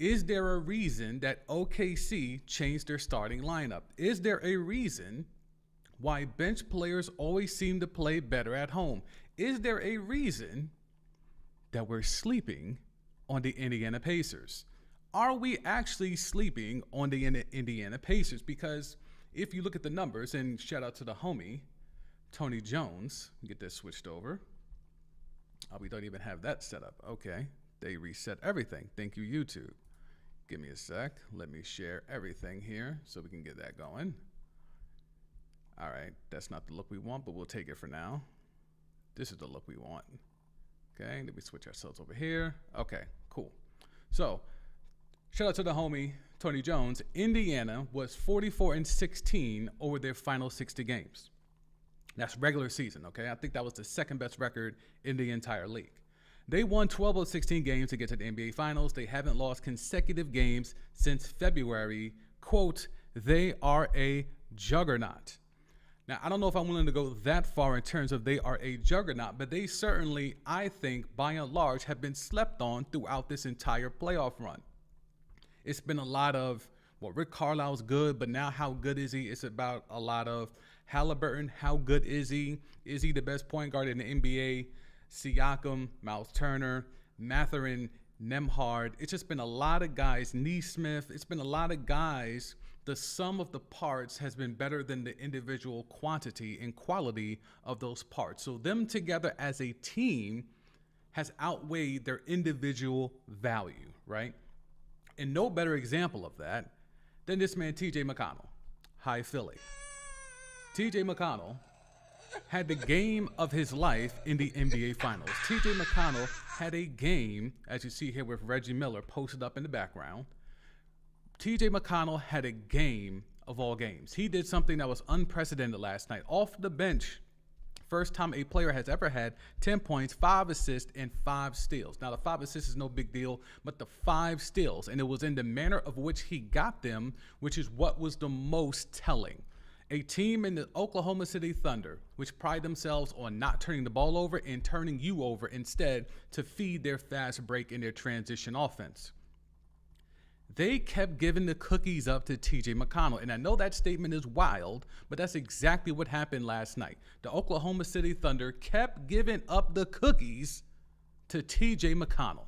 Is there a reason that OKC changed their starting lineup? Is there a reason why bench players always seem to play better at home? Is there a reason that we're sleeping on the Indiana Pacers? Are we actually sleeping on the Indiana Pacers? Because if you look at the numbers, and shout out to the homie, Tony Jones, get this switched over. We don't even have that set up. Okay, they reset everything. Thank you, YouTube. Give me a sec. Let me share everything here so we can get that going. All right, that's not the look we want, but we'll take it for now. This is the look we want. Okay, let me switch ourselves over here. Okay, cool. So, shout out to the homie, Tony Jones. Indiana was 44-16 over their final 60 games. That's regular season, okay? I think that was the second best record in the entire league. They won 12 of 16 games to get to the NBA Finals. They haven't lost consecutive games since February. Quote, they are a juggernaut. Now, I don't know if I'm willing to go that far in terms of they are a juggernaut, but they certainly, I think, by and large, have been slept on throughout this entire playoff run. It's been a lot of, well, Rick Carlisle's good, but now how good is he? It's about a lot of Haliburton. How good is he? Is he the best point guard in the NBA? Siakam, Miles Turner, Mathurin, Nembhard. It's just been a lot of guys. Neesmith. It's been a lot of guys. The sum of the parts has been better than the individual quantity and quality of those parts. So them together as a team has outweighed their individual value, right? And no better example of that than this man, TJ McConnell. Hi, Philly. TJ McConnell had the game of his life in the NBA Finals. TJ McConnell had a game, as you see here with Reggie Miller posted up in the background. TJ McConnell had a game of all games. He did something that was unprecedented last night. Off the bench, first time a player has ever had 10 points, 5 assists, and 5 steals. Now, the 5 assists is no big deal, but the 5 steals, and it was in the manner of which he got them, which is what was the most telling. A team in the Oklahoma City Thunder, which pride themselves on not turning the ball over and turning you over instead to feed their fast break in their transition offense. They kept giving the cookies up to TJ McConnell. And I know that statement is wild, but that's exactly what happened last night. The Oklahoma City Thunder kept giving up the cookies to TJ McConnell.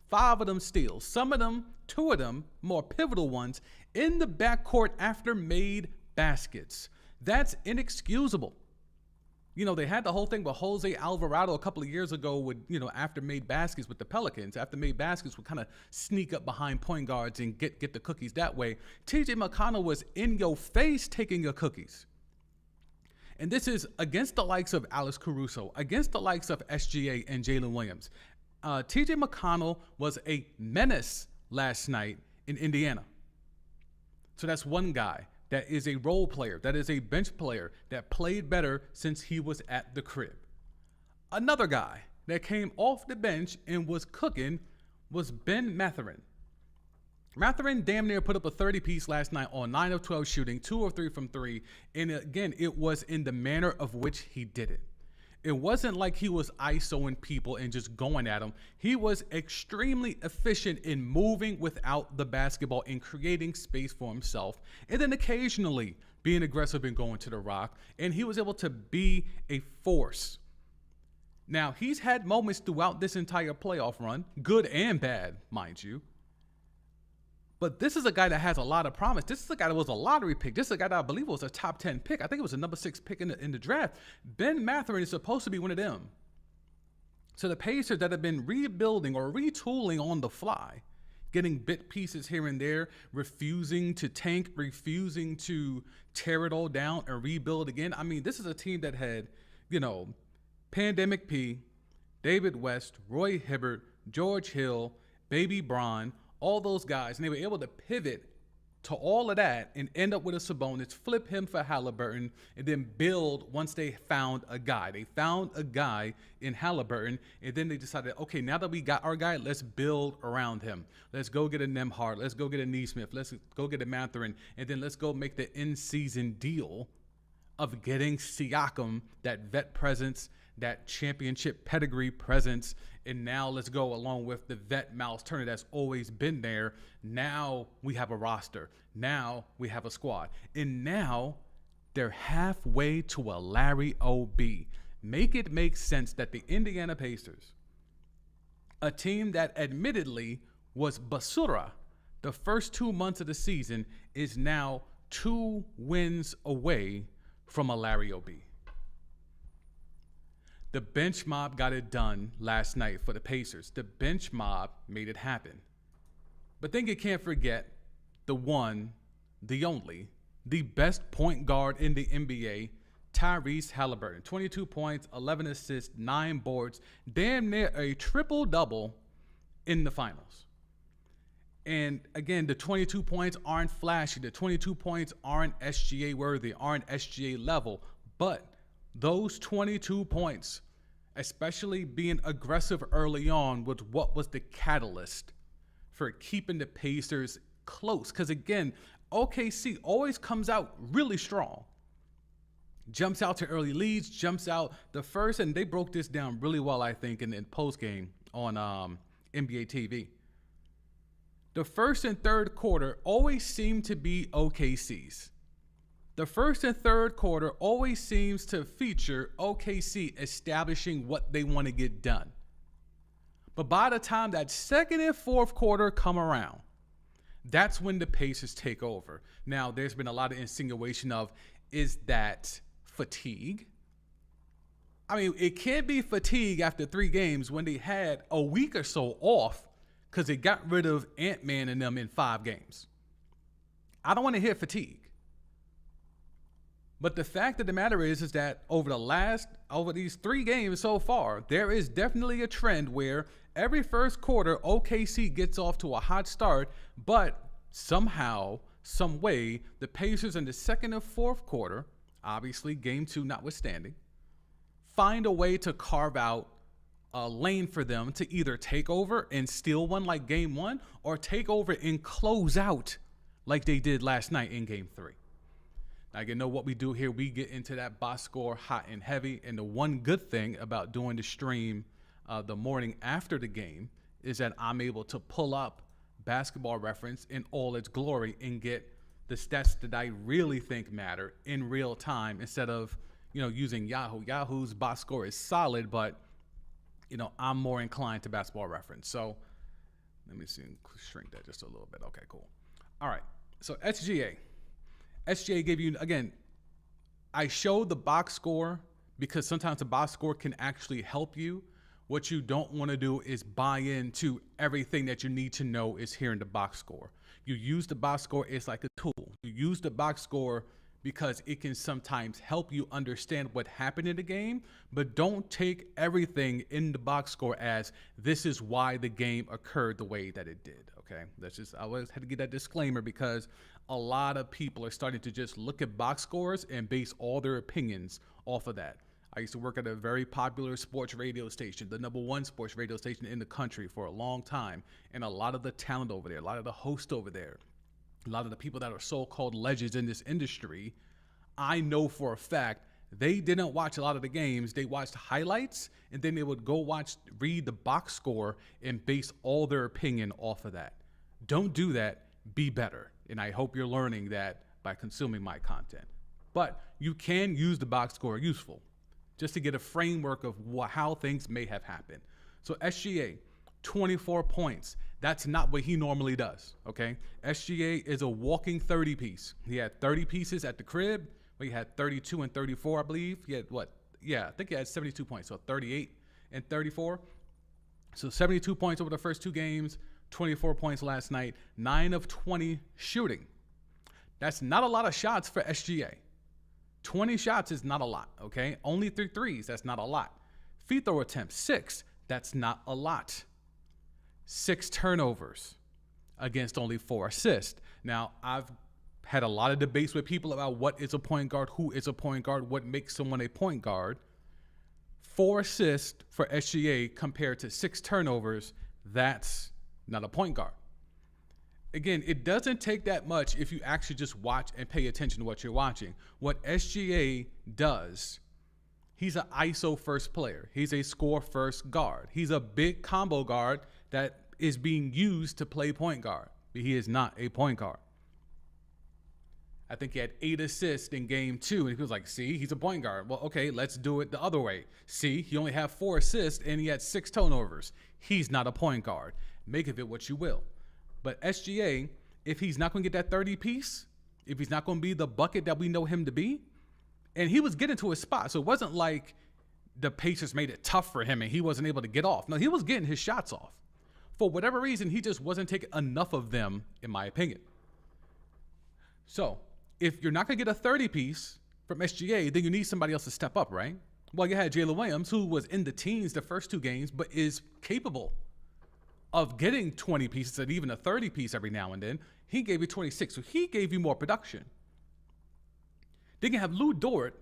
5 of them steals. Some of them, 2 of them, more pivotal ones, in the backcourt after made baskets. That's inexcusable. You know, they had the whole thing with Jose Alvarado a couple of years ago with, after made baskets with the Pelicans. After made baskets would kind of sneak up behind point guards and get the cookies that way. TJ McConnell was in your face taking your cookies. And this is against the likes of Alex Caruso, against the likes of SGA and Jalen Williams. TJ McConnell was a menace last night in Indiana. So that's one guy that is a role player, that is a bench player that played better since he was at the crib. Another guy that came off the bench and was cooking was Ben Mathurin. Mathurin damn near put up a 30-piece last night on 9 of 12 shooting, 2 of 3 from 3. And again, it was in the manner of which he did it. It wasn't like he was ISOing people and just going at them. He was extremely efficient in moving without the basketball and creating space for himself. And then occasionally being aggressive and going to the rock. And he was able to be a force. Now, he's had moments throughout this entire playoff run, good and bad, mind you. But this is a guy that has a lot of promise. This is a guy that was a lottery pick. This is a guy that I believe was a top 10 pick. I think it was a number 6 pick in the draft. Ben Mathurin is supposed to be one of them. So the Pacers that have been rebuilding or retooling on the fly, getting bit pieces here and there, refusing to tank, refusing to tear it all down and rebuild again. I mean, this is a team that had, Pandemic P, David West, Roy Hibbert, George Hill, Baby Bron, all those guys, and they were able to pivot to all of that and end up with a Sabonis, flip him for Haliburton, and then build once they found a guy. They found a guy in Haliburton, and then they decided, okay, now that we got our guy, let's build around him. Let's go get a Nembhard. Let's go get a Neesmith. Let's go get a Mathurin, and then let's go make the in-season deal of getting Siakam, that vet presence, that championship pedigree presence. And now let's go along with the vet Miles Turner that's always been there. Now we have a roster. Now we have a squad. And now they're halfway to a Larry O.B. Make it make sense that the Indiana Pacers, a team that admittedly was basura the first 2 months of the season, is now 2 wins away from a Larry O.B. The bench mob got it done last night for the Pacers. The bench mob made it happen. But then you can't forget the one, the only, the best point guard in the NBA, Tyrese Haliburton. 22 points, 11 assists, 9 boards, damn near a triple-double in the finals. And again, the 22 points aren't flashy. The 22 points aren't SGA worthy, aren't SGA level. But those 22 points, especially being aggressive early on, was what was the catalyst for keeping the Pacers close. Because again, OKC always comes out really strong. Jumps out to early leads, jumps out the first, and they broke this down really well, I think, in post-game on NBA TV. The first and third quarter always seem to be OKC's. The first and third quarter always seems to feature OKC establishing what they want to get done. But by the time that second and fourth quarter come around, that's when the Pacers take over. Now, there's been a lot of insinuation of, is that fatigue? I mean, it can't be fatigue after 3 games when they had a week or so off because they got rid of Ant-Man and them in 5 games. I don't want to hear fatigue. But the fact of the matter is that over these 3 games so far, there is definitely a trend where every first quarter, OKC gets off to a hot start, but somehow, some way, the Pacers in the second and fourth quarter, obviously game 2 notwithstanding, find a way to carve out a lane for them to either take over and steal one like game 1 or take over and close out like they did last night in game 3. Now, you know what we do here? We get into that box score hot and heavy. And the one good thing about doing the stream the morning after the game is that I'm able to pull up Basketball Reference in all its glory and get the stats that I really think matter in real time instead of, using Yahoo. Yahoo's box score is solid, but, I'm more inclined to Basketball Reference. So let me see, shrink that just a little bit. Okay, cool. All right. So SGA. SGA gave you, again, I showed the box score because sometimes the box score can actually help you. What you don't want to do is buy into everything that you need to know is here in the box score. You use the box score, it's like a tool. You use the box score because it can sometimes help you understand what happened in the game, but don't take everything in the box score as this is why the game occurred the way that it did, okay? I always had to get that disclaimer because a lot of people are starting to just look at box scores and base all their opinions off of that. I used to work at a very popular sports radio station, the #1 sports radio station in the country for a long time. And a lot of the talent over there, a lot of the hosts over there, a lot of the people that are so-called legends in this industry, I know for a fact they didn't watch a lot of the games. They watched highlights, and then they would go read the box score and base all their opinion off of that. Don't do that. Be better. And I hope you're learning that by consuming my content. But you can use the box score useful just to get a framework of how things may have happened. So SGA, 24 points. That's not what he normally does, okay? SGA is a walking 30 piece. He had 30 pieces at the crib. He had 32 and 34, I believe. He had what? Yeah, I think he had 72 points. So 38 and 34. So 72 points over the first 2 games. 24 points last night, 9 of 20 shooting. That's not a lot of shots for SGA. 20 shots is not a lot, okay? Only 3 threes, that's not a lot. Free throw attempts, 6, that's not a lot. 6 turnovers against only 4 assists. Now, I've had a lot of debates with people about what is a point guard, who is a point guard, what makes someone a point guard. 4 assists for SGA compared to 6 turnovers, that's not a point guard. Again, it doesn't take that much if you actually just watch and pay attention to what you're watching. What SGA does, He's an ISO first player. He's a score first guard. He's a big combo guard that is being used to play point guard. But he is not a point guard. I think he had 8 assists in game 2. And he was like, see, he's a point guard. Well, okay, let's do it the other way. See, he only had 4 assists and he had 6 turnovers. He's not a point guard. Make of it what you will. But SGA, if he's not going to get that 30 piece, if he's not going to be the bucket that we know him to be, and he was getting to his spot. So it wasn't like the Pacers made it tough for him and he wasn't able to get off. No, he was getting his shots off. For whatever reason, he just wasn't taking enough of them, in my opinion. So if you're not going to get a 30 piece from SGA, then you need somebody else to step up, right? Well, you had Jalen Williams, who was in the teens the first 2 games, but is capable of getting 20 pieces and even a 30 piece every now and then. He gave you 26, so he gave you more production. Then you have Lou Dort,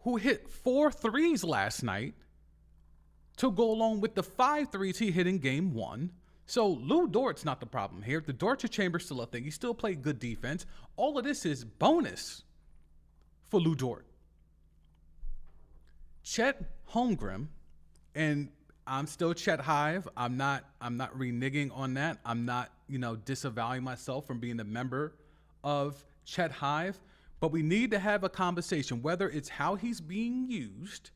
who hit 4 threes last night to go along with the 5 threes he hit in game 1. So Lou Dort's not the problem here. The Dortcher chamber's still a thing. He still played good defense. All of this is bonus for Lou Dort. Chet Holmgren, and I'm still Chet Hive. I'm not reneging on that. I'm not, disavowing myself from being a member of Chet Hive. But we need to have a conversation, whether it's how he's being used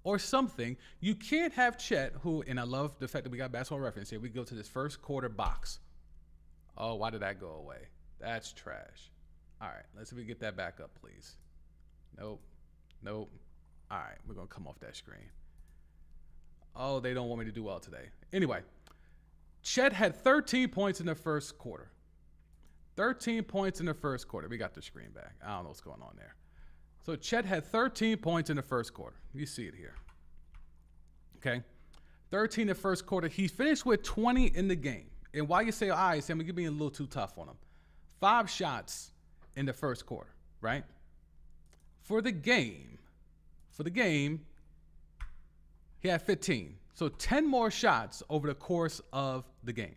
or something. You can't have Chet, who, and I love the fact that we got Basketball Reference here. We go to this first quarter box. Oh, why did that go away? That's trash. All right, let's see if we get that back up, please. Nope. All right, we're going to come off that screen. Oh, they don't want me to do well today. Anyway, Chet had 13 points in the first quarter. 13 points in the first quarter. We got the screen back. I don't know what's going on there. So Chet had 13 points in the first quarter. You see it here. Okay. 13 in the first quarter. He finished with 20 in the game. And why you say, all right, Sam, you're being a little too tough on him. 5 shots in the first quarter, right? For the game, he had 15. So 10 more shots over the course of the game.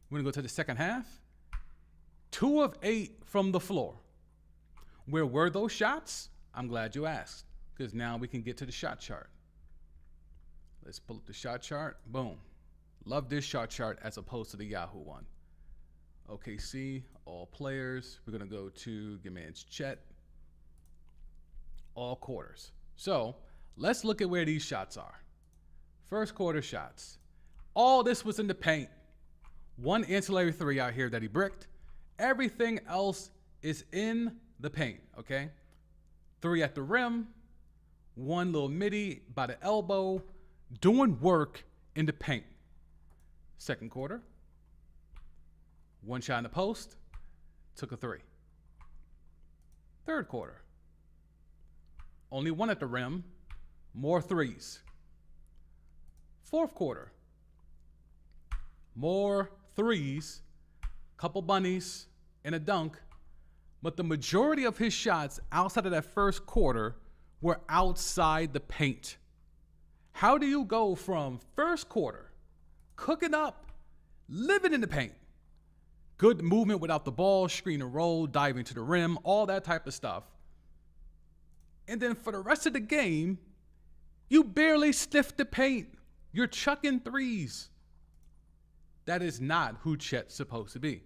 We're going to go to the second half. 2 of 8 from the floor. Where were those shots? I'm glad you asked, because now we can get to the shot chart. Let's pull up the shot chart. Boom. Love this shot chart as opposed to the Yahoo one. OKC, all players. We're going to go to It's Chet. All quarters. So let's look at where these shots are. First quarter shots. All this was in the paint. 1 ancillary 3 out here that he bricked. Everything else is in the paint, okay? 3 at the rim, 1 little midi by the elbow, doing work in the paint. Second quarter, 1 shot in the post, took a 3. Third quarter, only 1 at the rim, more 3s. Fourth quarter, more 3s, couple bunnies, and a dunk, but the majority of his shots outside of that first quarter were outside the paint. How do you go from first quarter, cooking up, living in the paint, good movement without the ball, screen and roll, diving to the rim, all that type of stuff, and then for the rest of the game, you barely sniff the paint. You're chucking 3s. That is not who Chet's supposed to be.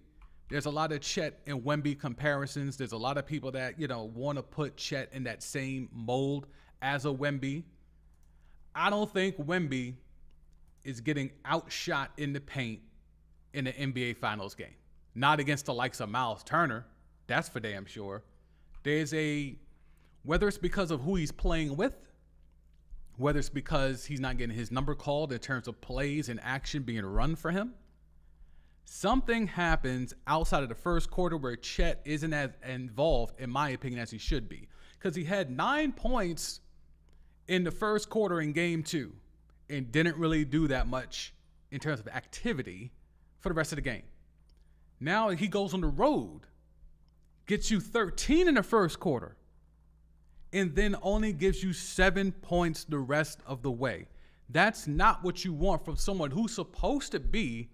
There's a lot of Chet and Wemby comparisons. There's a lot of people that, want to put Chet in that same mold as a Wemby. I don't think Wemby is getting outshot in the paint in the NBA Finals game. Not against the likes of Miles Turner. That's for damn sure. Whether it's because of who he's playing with, whether it's because he's not getting his number called in terms of plays and action being run for him, something happens outside of the first quarter where Chet isn't as involved, in my opinion, as he should be. Because he had 9 points in the first quarter in game 2 and didn't really do that much in terms of activity for the rest of the game. Now he goes on the road, gets you 13 in the first quarter, and then only gives you 7 points the rest of the way. That's not what you want from someone who's supposed to be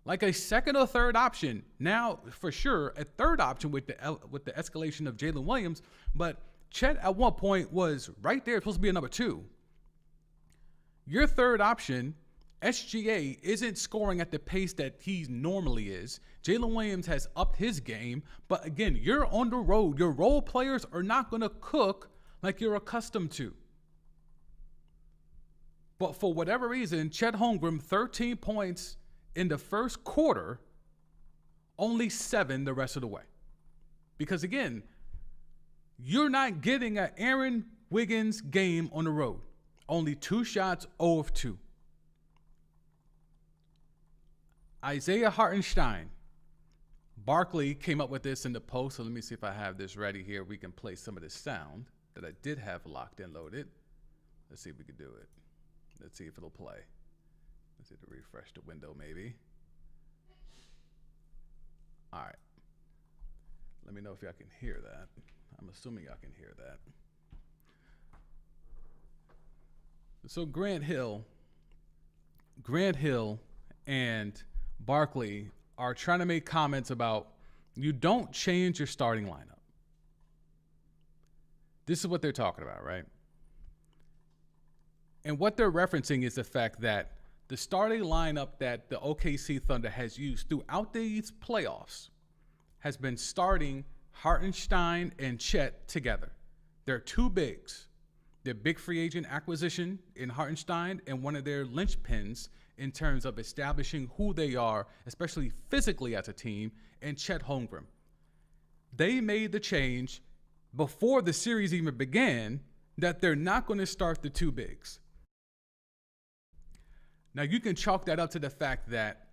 like a second or third option. Now, for sure, a third option with the escalation of Jalen Williams, but Chet at one point was right there, supposed to be a number 2. Your third option, SGA, isn't scoring at the pace that he normally is. Jalen Williams has upped his game, but again, you're on the road. Your role players are not going to cook like you're accustomed to. But for whatever reason, Chet Holmgren, 13 points in the first quarter, only 7 the rest of the way. Because again, you're not getting an Aaron Wiggins game on the road. Only 2 shots, 0 of 2. Isaiah Hartenstein. Barkley came up with this in the post, so let me see if I have this ready here. We can play some of this sound that I did have locked and loaded. Let's see if we can do it. Let's see if it'll play. Let's see to refresh the window maybe. All right. Let me know if y'all can hear that. I'm assuming y'all can hear that. So Grant Hill and Barkley are trying to make comments about you don't change your starting lineup. This is what they're talking about, right? And what they're referencing is the fact that the starting lineup that the OKC Thunder has used throughout these playoffs has been starting Hartenstein and Chet together. They're 2 bigs. Their big free agent acquisition in Hartenstein and one of their linchpins in terms of establishing who they are, especially physically as a team, and Chet Holmgren. They made the change before the series even began that they're not going to start the 2 bigs. Now, you can chalk that up to the fact that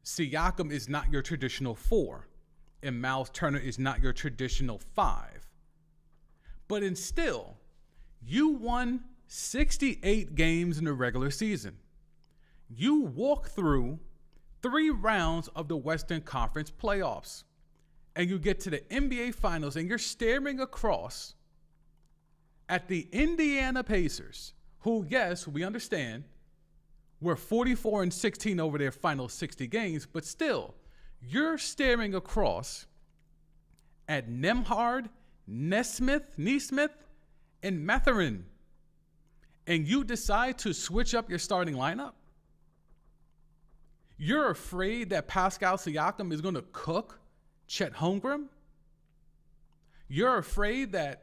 Siakam is not your traditional 4 and Miles Turner is not your traditional 5. But still, you won 68 games in the regular season. You walk through 3 rounds of the Western Conference playoffs, and you get to the NBA Finals, and you're staring across at the Indiana Pacers, who, yes, we understand, were 44-16 over their final 60 games, but still, you're staring across at Nembhard, Nesmith, and Mathurin, and you decide to switch up your starting lineup? You're afraid that Pascal Siakam is going to cook Chet Holmgren? You're afraid that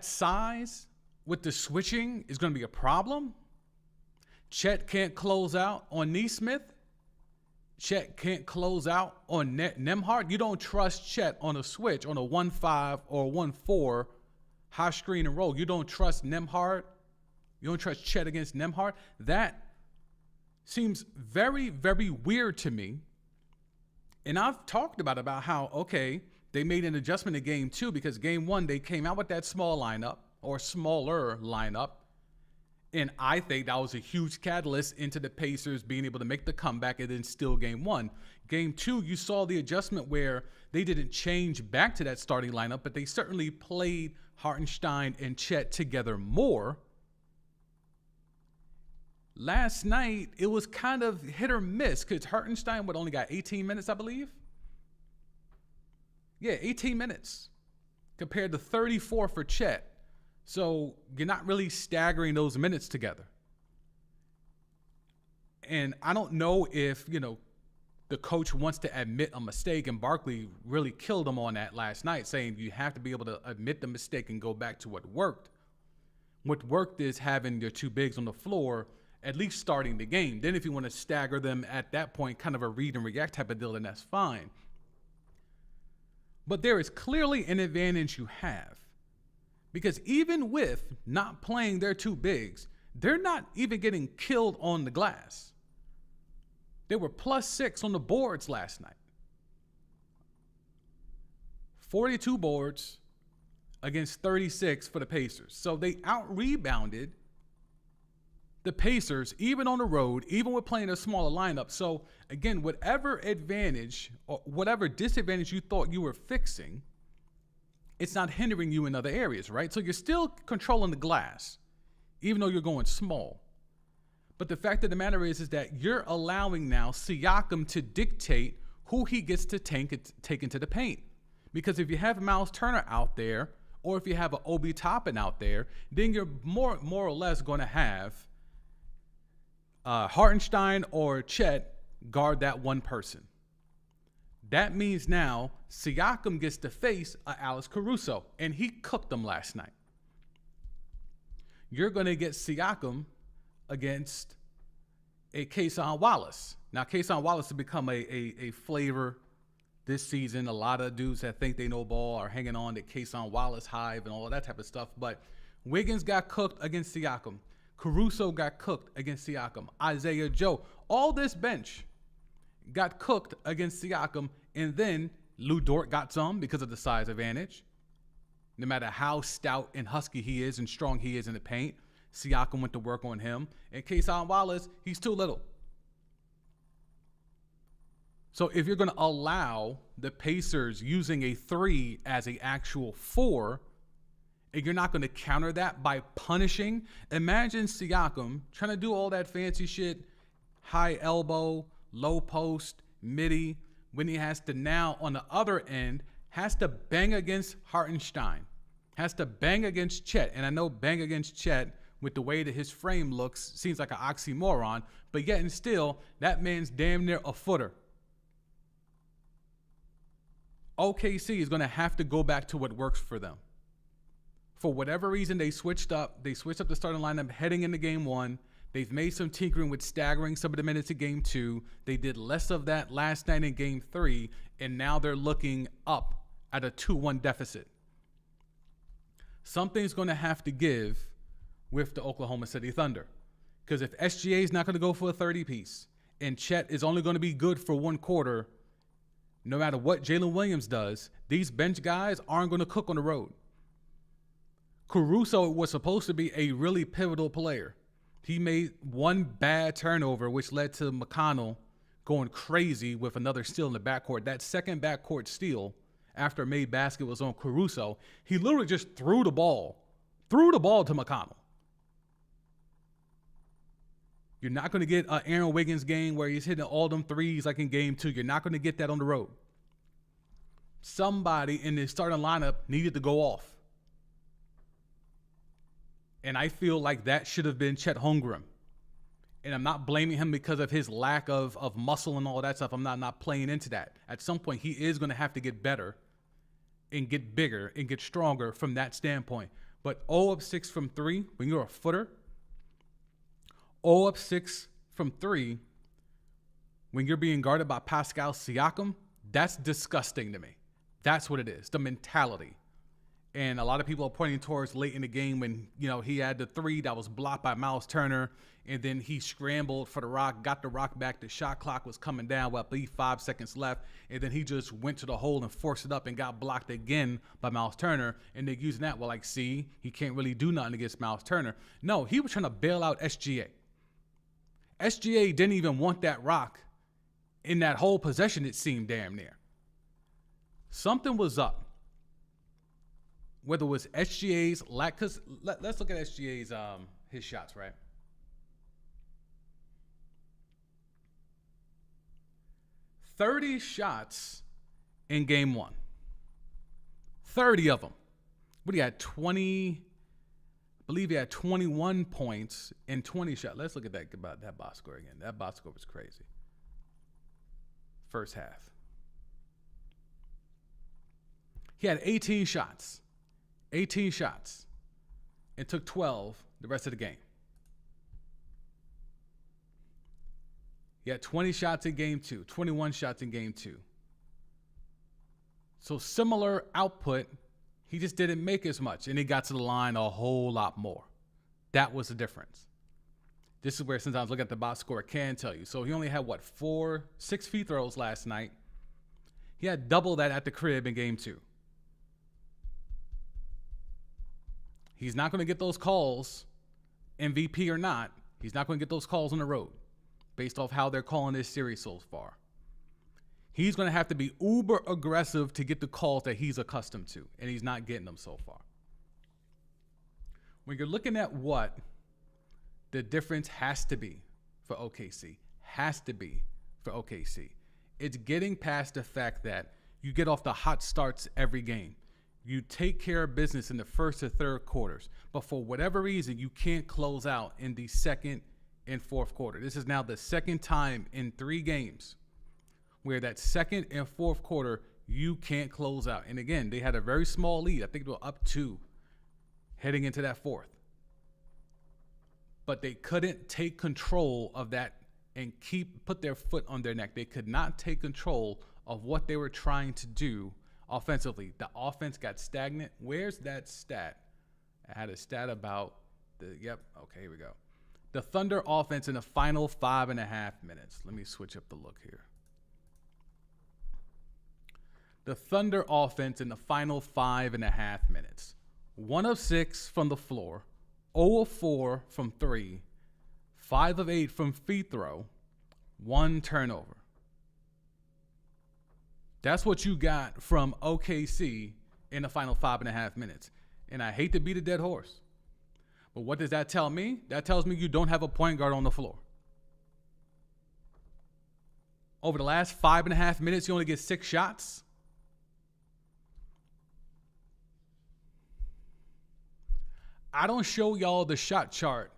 size with the switching is going to be a problem? Chet can't close out on Nesmith. Chet can't close out on Nembhard. You don't trust Chet on a switch, on a 1-5 or 1-4 high screen and roll. You don't trust Nembhard. You don't trust Chet against Nembhard. That seems very, very weird to me. And I've talked about how, okay, they made an adjustment in game 2 because game 1, they came out with that small lineup or smaller lineup. And I think that was a huge catalyst into the Pacers being able to make the comeback and then still game 1. Game 2, you saw the adjustment where they didn't change back to that starting lineup, but they certainly played Hartenstein and Chet together more. Last night, it was kind of hit or miss because Hartenstein only got 18 minutes, I believe. Yeah, 18 minutes compared to 34 for Chet. So you're not really staggering those minutes together. And I don't know if, the coach wants to admit a mistake, and Barkley really killed him on that last night, saying you have to be able to admit the mistake and go back to what worked. What worked is having your 2 bigs on the floor, at least starting the game. Then if you want to stagger them at that point, kind of a read and react type of deal, then that's fine. But there is clearly an advantage you have. Because even with not playing their 2 bigs, they're not even getting killed on the glass. They were +6 on the boards last night. 42 boards against 36 for the Pacers. So they out-rebounded the Pacers, even on the road, even with playing a smaller lineup. So, again, whatever advantage or whatever disadvantage you thought you were fixing, it's not hindering you in other areas, right? So you're still controlling the glass, even though you're going small. But the fact of the matter is that you're allowing now Siakam to dictate who he gets to take into the paint. Because if you have Miles Turner out there, or if you have an Obi Toppin out there, then you're more or less going to have Hartenstein or Chet guard that one person. That means now Siakam gets to face Alex Caruso, and he cooked them last night. You're going to get Siakam against a Cason Wallace. Now, Cason Wallace has become a flavor this season. A lot of dudes that think they know ball are hanging on to Cason Wallace hive and all of that type of stuff. But Wiggins got cooked against Siakam. Caruso got cooked against Siakam. Isaiah Joe. All this bench got cooked against Siakam. And then Lou Dort got some because of the size advantage. No matter how stout and husky he is and strong he is in the paint, Siakam went to work on him. And Cason Wallace, he's too little. So if you're going to allow the Pacers using a 3 as an actual 4, and you're not going to counter that by punishing, imagine Siakam trying to do all that fancy shit, high elbow, low post, midi, when he has to now, on the other end, has to bang against Hartenstein, has to bang against Chet. And I know bang against Chet with the way that his frame looks seems like an oxymoron, but yet and still, that man's damn near a footer. OKC is going to have to go back to what works for them. For whatever reason, they switched up. They switched up the starting lineup heading into game 1. They've made some tinkering with staggering some of the minutes in game 2. They did less of that last night in game 3, and now they're looking up at a 2-1 deficit. Something's going to have to give with the Oklahoma City Thunder. Because if SGA is not going to go for a 30-piece, and Chet is only going to be good for one quarter, no matter what Jalen Williams does, these bench guys aren't going to cook on the road. Caruso was supposed to be a really pivotal player. He made one bad turnover, which led to McConnell going crazy with another steal in the backcourt. That second backcourt steal after a made basket was on Caruso. He literally just threw the ball to McConnell. You're not going to get an Aaron Wiggins game where he's hitting all them threes like in game 2. You're not going to get that on the road. Somebody in the starting lineup needed to go off. And I feel like that should have been Chet Holmgren. And I'm not blaming him because of his lack of muscle and all that stuff. I'm not playing into that. At some point, he is going to have to get better and get bigger and get stronger from that standpoint. But 0 of 6 from 3, when you're a footer, 0 of 6 from 3, when you're being guarded by Pascal Siakam, that's disgusting to me. That's what it is, the mentality. And a lot of people are pointing towards late in the game when, he had the 3 that was blocked by Miles Turner, and then he scrambled for the rock, got the rock back. The shot clock was coming down with, I believe, 5 seconds left, and then he just went to the hole and forced it up and got blocked again by Miles Turner, and they're using that. Well, see, he can't really do nothing against Miles Turner. No, he was trying to bail out SGA. SGA didn't even want that rock in that whole possession, it seemed damn near. Something was up. Whether it was SGA's lack, because let's look at SGA's his shots, right? $30 shots in game 1. 30 of them. What he had 20, I believe he had 21 points in 20 shots. Let's look at that box score again. That box score was crazy. First half. He had 18 shots. 18 shots, and took 12 the rest of the game. He had 20 shots in game 2, 21 shots in game 2. So similar output, he just didn't make as much, and he got to the line a whole lot more. That was the difference. This is where sometimes look at the box score, I can tell you. So he only had, 6 free throws last night. He had double that at the crib in game 2. He's not going to get those calls, MVP or not. He's not going to get those calls on the road based off how they're calling this series so far. He's going to have to be uber aggressive to get the calls that he's accustomed to, and he's not getting them so far. When you're looking at what the difference has to be for OKC, it's getting past the fact that You get off the hot starts every game. You take care of business in the first or third quarters. But for whatever reason, you can't close out in the second and fourth quarter. This is now the second time in 3 games where that second and fourth quarter, you can't close out. And again, they had a very small lead. I think they were up 2 heading into that fourth. But they couldn't take control of that and put their foot on their neck. They could not take control of what they were trying to do offensively. The offense got stagnant. Where's that stat? I had a stat about here we go. The Thunder offense in the final 5.5 minutes. Let me switch up the look here. The Thunder offense in the final 5.5 minutes. 1 of 6 from the floor, 0 of 4 from 3, 5 of 8 from free throw, 1 turnover. That's what you got from OKC in the final 5.5 minutes. And I hate to beat a dead horse, but what does that tell me? That tells me you don't have a point guard on the floor. Over the last 5.5 minutes, you only get 6 shots. I don't show y'all the shot chart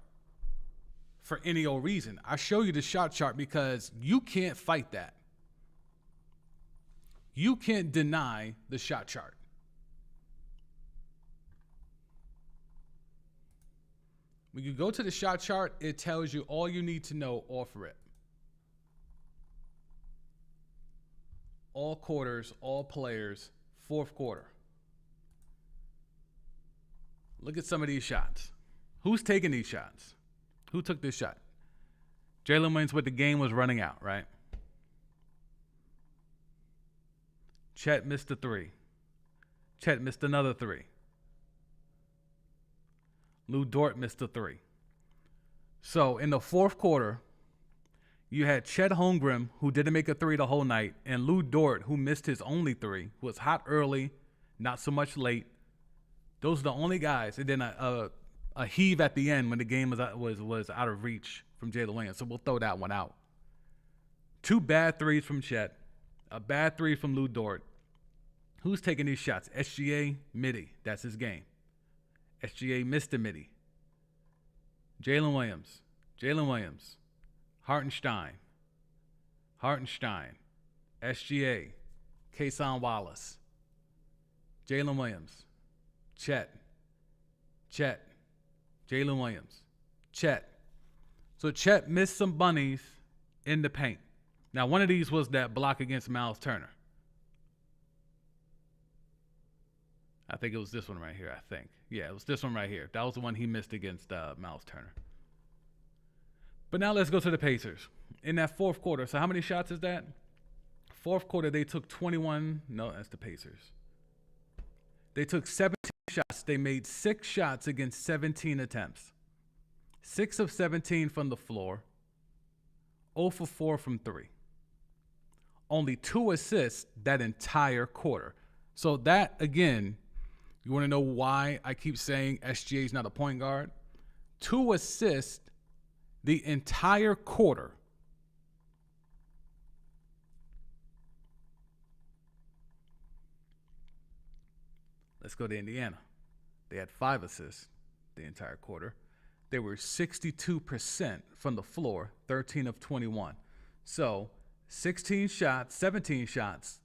for any old reason. I show you the shot chart because you can't fight that. You can't deny the shot chart. When you go to the shot chart, it tells you all you need to know off rip. All quarters, all players, fourth quarter. Look at some of these shots. Who's taking these shots? Who took this shot? Jalen Williams with the game was running out, right? Chet missed a 3. Chet missed another 3. Lou Dort missed a 3. So in the fourth quarter, you had Chet Holmgren, who didn't make a 3 the whole night, and Lou Dort, who missed his only 3, who was hot early, not so much late. Those are the only guys. And then a heave at the end when the game was out of reach from Jalen Williams. So we'll throw that one out. 2 bad 3s from Chet. A bad 3 from Lou Dort. Who's taking these shots? SGA, Mitty. That's his game. SGA missed a Mitty. Jalen Williams. Hartenstein. SGA. Kason Wallace. Jalen Williams. Chet. Jalen Williams. Chet. So Chet missed some bunnies in the paint. Now, one of these was that block against Miles Turner. I think it was this one right here, I think. Yeah, it was this one right here. That was the one he missed against Miles Turner. But now let's go to the Pacers. In that fourth quarter, so how many shots is that? Fourth quarter, they took 21. No, that's the Pacers. They took 17 shots. They made 6 shots against 17 attempts. 6 of 17 from the floor. 0 for 4 from 3. Only 2 assists that entire quarter. So that, again, you want to know why I keep saying SGA is not a point guard? 2 assists the entire quarter. Let's go to Indiana. They had 5 assists the entire quarter. They were 62% from the floor, 13 of 21. So 17 shots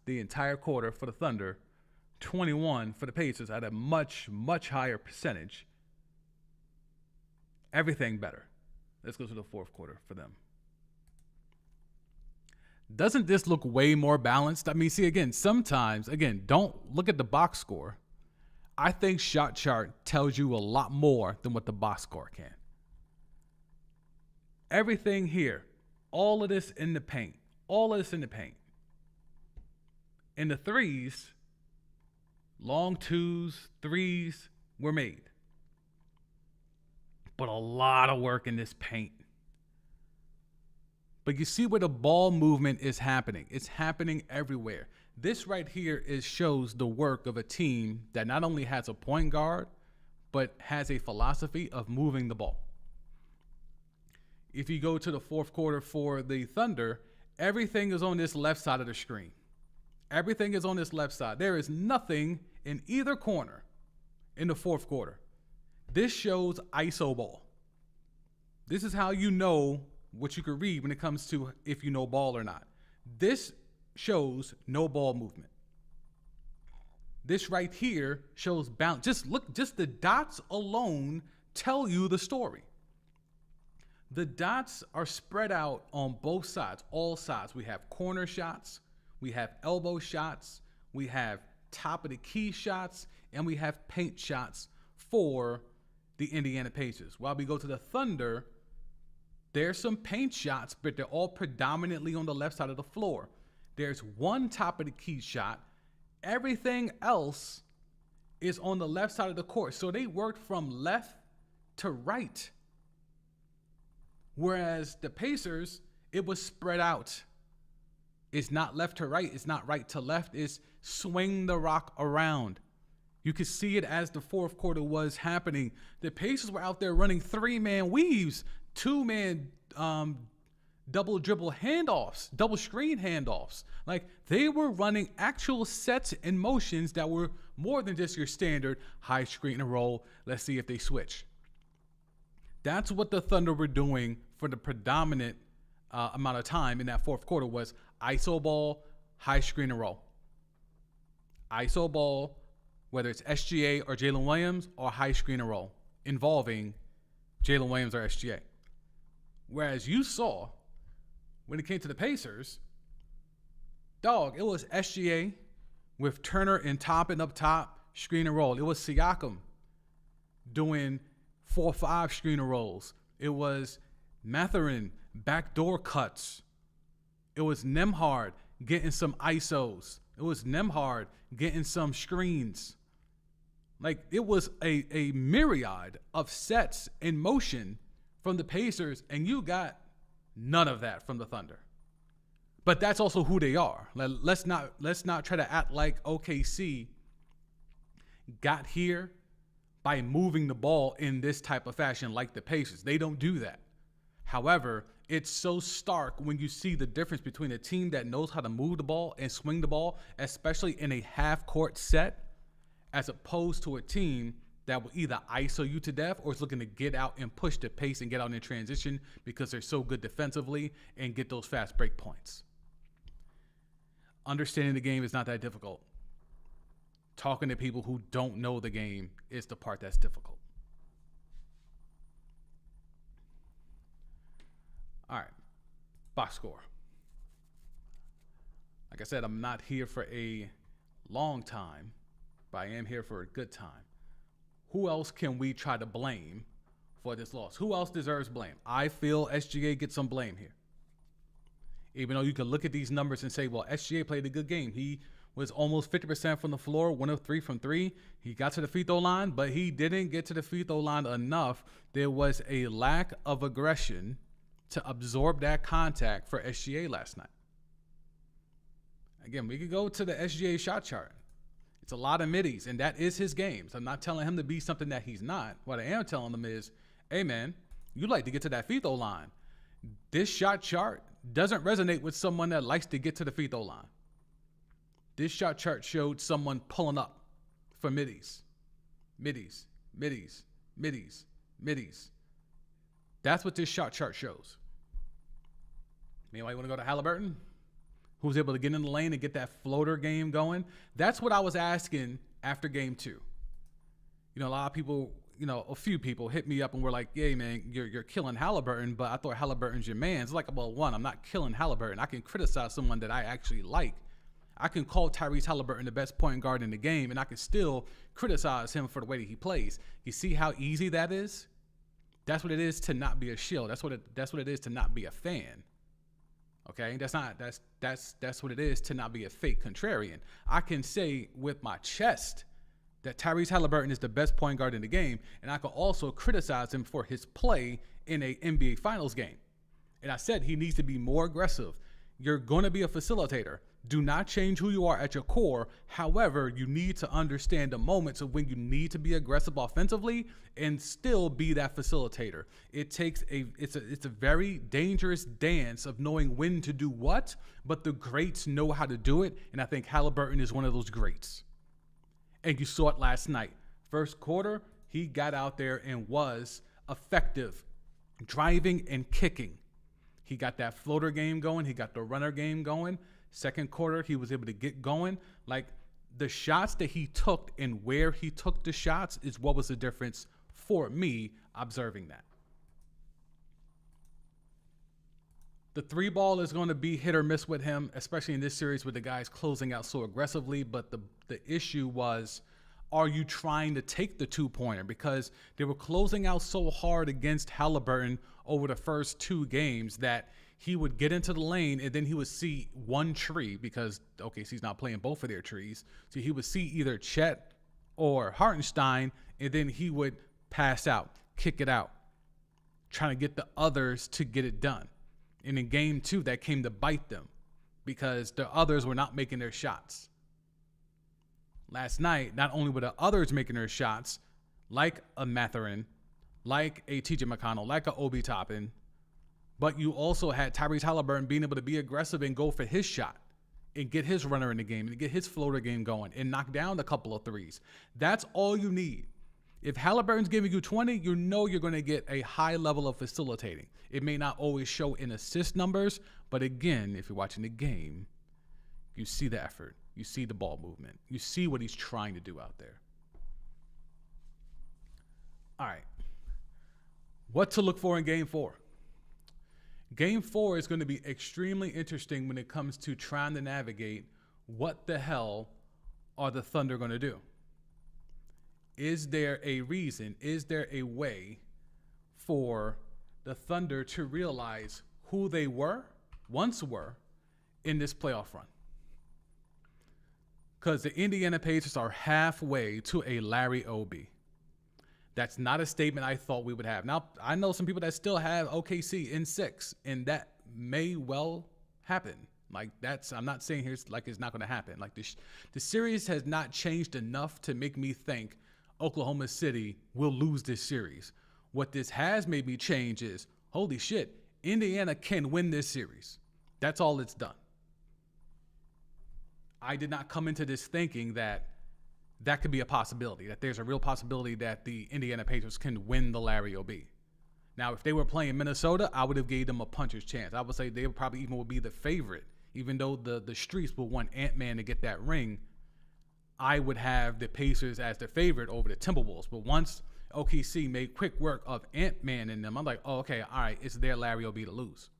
the entire quarter for the Thunder, 21 for the Pacers at a much, much higher percentage. Everything better. Let's go to the fourth quarter for them. Doesn't this look way more balanced? I mean, see, sometimes, don't look at the box score. I think shot chart tells you a lot more than what the box score can. Everything here, all of this in the paint. And the threes, long 2s, 3s were made. But a lot of work in this paint. But you see where the ball movement is happening. It's happening everywhere. This right here shows the work of a team that not only has a point guard, but has a philosophy of moving the ball. If you go to the fourth quarter for the Thunder, everything is on this left side of the screen. Everything is on this left side. There is nothing in either corner in the fourth quarter. This shows ISO ball. This is how you know what you can read when it comes to if you know ball or not. This shows no ball movement. This right here shows bounce. Just the dots alone tell you the story. The dots are spread out on both sides, all sides. We have corner shots, we have elbow shots, we have top of the key shots, and we have paint shots for the Indiana Pacers. While we go to the Thunder, there's some paint shots, but they're all predominantly on the left side of the floor. There's one top of the key shot. Everything else is on the left side of the court. So they worked from left to right. Whereas the Pacers, it was spread out. It's not left to right. It's not right to left. It's swing the rock around. You could see it as the fourth quarter was happening. The Pacers were out there running 3-man weaves, 2-man double dribble handoffs, double screen handoffs. Like, they were running actual sets and motions that were more than just your standard high screen and roll. Let's see if they switch. That's what the Thunder were doing for the predominant amount of time in that fourth quarter was ISO ball, high screen and roll. ISO ball, whether it's SGA or Jalen Williams, or high screen and roll involving Jalen Williams or SGA. Whereas you saw, when it came to the Pacers, dog, it was SGA with Turner and Toppin up top, screen and roll. It was Siakam doing 4-5 screen and rolls. It was Mathurin, backdoor cuts. It was Nembhard getting some ISOs. It was Nembhard getting some screens. Like, it was a myriad of sets in motion from the Pacers, and you got none of that from the Thunder. But that's also who they are. Let's not try to act like OKC got here by moving the ball in this type of fashion like the Pacers. They don't do that. However, it's so stark when you see the difference between a team that knows how to move the ball and swing the ball, especially in a half-court set, as opposed to a team that will either ISO you to death or is looking to get out and push the pace and get out in transition because they're so good defensively and get those fast break points. Understanding the game is not that difficult. Talking to people who don't know the game is the part that's difficult. All right, box score. Like I said, I'm not here for a long time, but I am here for a good time. Who else can we try to blame for this loss? Who else deserves blame? I feel SGA gets some blame here. Even though you can look at these numbers and say, well, SGA played a good game. He was almost 50% from the floor, 1 of 3 from 3. He got to the free throw line, but he didn't get to the free throw line enough. There was a lack of aggression to absorb that contact for SGA last night. Again, we could go to the SGA shot chart. It's a lot of middies, and that is his game. So I'm not telling him to be something that he's not. What I am telling him is, hey, man, you like to get to that free throw line. This shot chart doesn't resonate with someone that likes to get to the free throw line. This shot chart showed someone pulling up for middies. Middies, middies, middies, middies. That's what this shot chart shows. Anybody want to go to Haliburton? Who's able to get in the lane and get that floater game going? That's what I was asking after game 2. You know, a lot of people, a few people hit me up and were like, yeah, man, you're killing Haliburton, but I thought Haliburton's your man. It's like, well, one, I'm not killing Haliburton. I can criticize someone that I actually like. I can call Tyrese Haliburton the best point guard in the game, and I can still criticize him for the way that he plays. You see how easy that is? That's what it is to not be a shill. That's what it is to not be a fan. Okay, that's what it is to not be a fake contrarian. I can say with my chest that Tyrese Haliburton is the best point guard in the game, and I can also criticize him for his play in a NBA Finals game. And I said he needs to be more aggressive. You're going to be a facilitator. Do not change who you are at your core. However, you need to understand the moments of when you need to be aggressive offensively and still be that facilitator. It's a very dangerous dance of knowing when to do what, but the greats know how to do it, and I think Haliburton is one of those greats. And you saw it last night. First quarter, he got out there and was effective, driving and kicking. He got that floater game going. He got the runner game going. Second quarter, he was able to get going. Like, the shots that he took and where he took the shots is what was the difference for me observing that. The three ball is going to be hit or miss with him, especially in this series with the guys closing out so aggressively. But the issue was, are you trying to take the two-pointer? Because they were closing out so hard against Haliburton over the first two games that he would get into the lane and then he would see one tree because OKC's not playing both of their trees. So he would see either Chet or Hartenstein, and then he would pass out, kick it out, trying to get the others to get it done. And in game two, that came to bite them because the others were not making their shots. Last night, not only were the others making their shots, like a Mathurin, like a TJ McConnell, like a Obi Toppin, but you also had Tyrese Haliburton being able to be aggressive and go for his shot and get his runner in the game and get his floater game going and knock down a couple of threes. That's all you need. If Haliburton's giving you 20, you know you're going to get a high level of facilitating. It may not always show in assist numbers, but again, if you're watching the game, you see the effort. You see the ball movement. You see what he's trying to do out there. All right. What to look for in game four? Game four is going to be extremely interesting when it comes to trying to navigate what the hell are the Thunder going to do. Is there a reason? Is there a way for the Thunder to realize who they once were in this playoff run? Because the Indiana Pacers are halfway to a Larry O.B. That's not a statement I thought we would have. Now, I know some people that still have OKC in 6, and that may well happen. Like, I'm not saying here like it's not going to happen. Like, the series has not changed enough to make me think Oklahoma City will lose this series. What this has made me change is, holy shit, Indiana can win this series. That's all it's done. I did not come into this thinking that could be a possibility, that there's a real possibility that the Indiana Pacers can win the Larry O.B. Now, if they were playing Minnesota, I would have gave them a puncher's chance. I would say they probably even would be the favorite, even though the streets will want Ant-Man to get that ring. I would have the Pacers as the favorite over the Timberwolves. But once OKC made quick work of Ant-Man in them, I'm like, oh, okay, all right, it's their Larry O.B. to lose.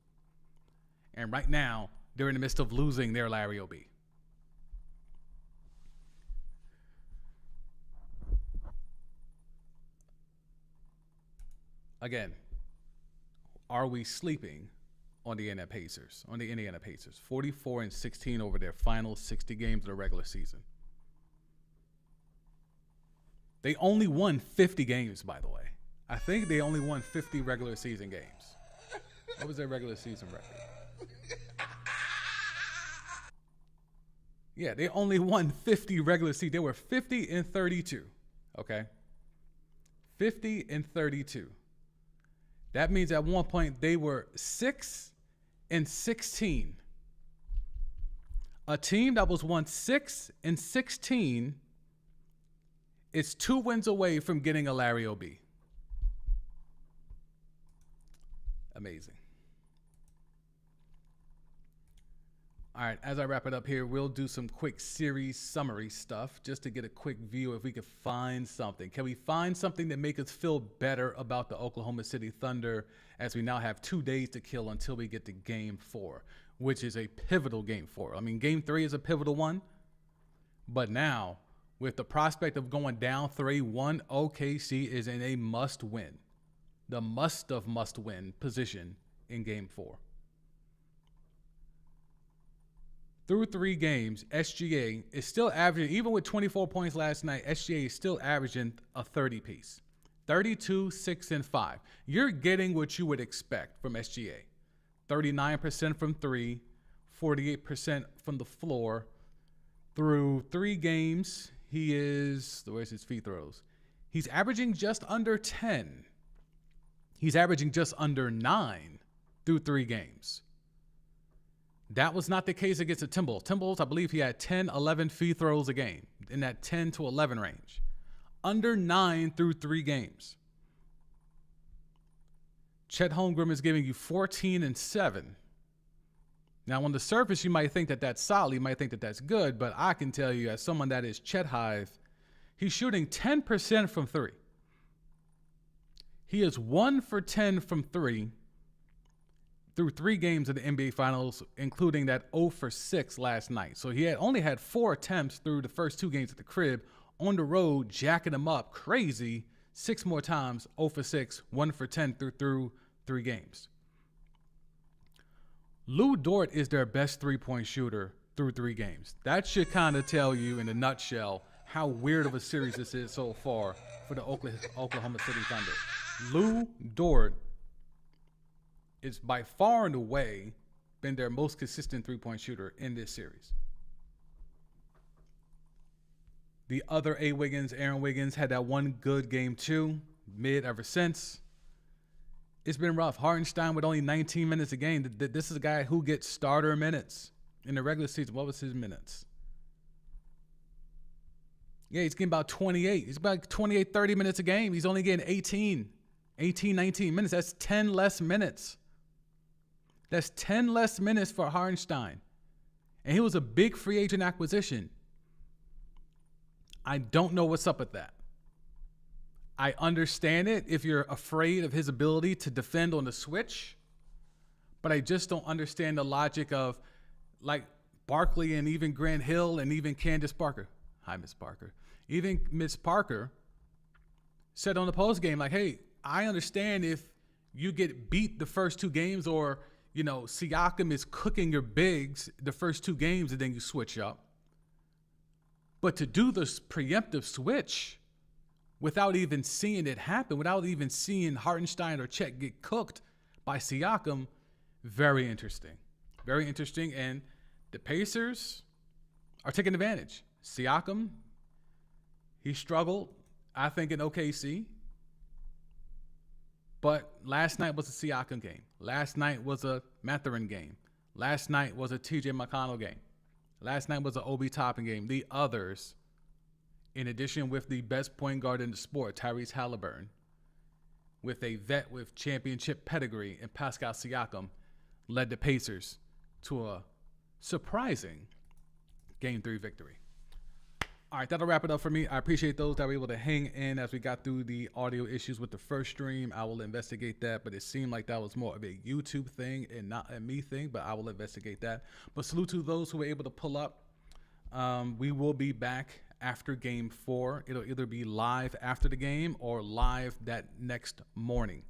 And right now, they're in the midst of losing their Larry O.B. Again, are we sleeping on the Indiana Pacers? 44-16 over their final 60 games of the regular season. They only won 50 games, by the way. I think they only won 50 regular season games. What was their regular season record? Yeah, they only won 50 regular season. They were 50-32. Okay? 50-32. That means at one point they were 6-16. A team that was once 6-16 is 2 wins away from getting a Larry O.B. Amazing. All right, as I wrap it up here, we'll do some quick series summary stuff just to get a quick view if we could find something. Can we find something that make us feel better about the Oklahoma City Thunder as we now have 2 days to kill until we get to game 4, which is a pivotal game 4. I mean, game 3 is a pivotal one, but now with the prospect of going down 3-1, OKC is in a must-win, the must-win position in game 4. Through 3 games, SGA is still averaging, even with 24 points last night, SGA is still averaging a 30-piece. 32, 6, and 5. You're getting what you would expect from SGA. 39% from 3, 48% from the floor. Through 3 games, where's his free throws? He's averaging just under 10. He's averaging just under 9 through 3 games. That was not the case against the Timberwolves. Timberwolves, I believe he had 10, 11 free throws a game in that 10 to 11 range. Under 9 through 3 games. Chet Holmgren is giving you 14 and 7. Now, on the surface, you might think that that's solid. You might think that that's good, but I can tell you, as someone that is Chet Hive, he's shooting 10% from 3. He is 1 for 10 from 3 through 3 games of the NBA Finals, including that 0 for 6 last night. So he had only had 4 attempts through the first 2 games at the crib. On the road, jacking him up crazy 6 more times, 0 for 6, 1 for 10 through 3 games. Lou Dort is their best 3-point shooter through 3 games. That should kind of tell you in a nutshell how weird of a series this is so far for the Oklahoma City Thunder. Lou Dort is by far and away been their most consistent 3-point shooter in this series. The other Aaron Wiggins, had that one good game too, mid ever since. It's been rough. Hartenstein with only 19 minutes a game. This is a guy who gets starter minutes in the regular season. What was his minutes? Yeah, he's getting about 28. He's about 28, 30 minutes a game. He's only getting 18, 19 minutes. That's 10 less minutes. That's 10 less minutes for Hartenstein. And he was a big free agent acquisition. I don't know what's up with that. I understand it if you're afraid of his ability to defend on the switch, but I just don't understand the logic of, like, Barkley and even Grant Hill and even Candace Parker. Hi, Miss Parker. Even Miss Parker said on the post game, like, hey, I understand if you get beat the first 2 games, or, you know, Siakam is cooking your bigs the first 2 games and then you switch up. But to do this preemptive switch without even seeing it happen, without even seeing Hartenstein or Chet get cooked by Siakam, very interesting. Very interesting. And the Pacers are taking advantage. Siakam, he struggled, I think, in OKC. But last night was a Siakam game. Last night was a Mathurin game. Last night was a TJ McConnell game. Last night was an Obi Toppin game. The others, in addition with the best point guard in the sport, Tyrese Haliburton, with a vet with championship pedigree and Pascal Siakam, led the Pacers to a surprising Game 3 victory. All right, that'll wrap it up for me. I appreciate those that were able to hang in as we got through the audio issues with the first stream. I will investigate that, but it seemed like that was more of a YouTube thing and not a me thing, but I will investigate that. But salute to those who were able to pull up. We will be back after Game 4. It'll either be live after the game or live that next morning.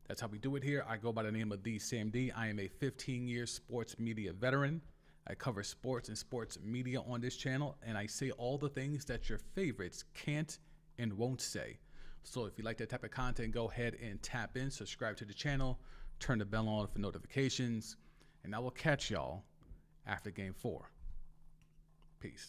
That's how we do it here. I go by the name of The Sam D. I am a 15-year sports media veteran. I cover sports and sports media on this channel, and I say all the things that your favorites can't and won't say. So if you like that type of content, go ahead and tap in, subscribe to the channel, turn the bell on for notifications, and I will catch y'all after Game 4. Peace.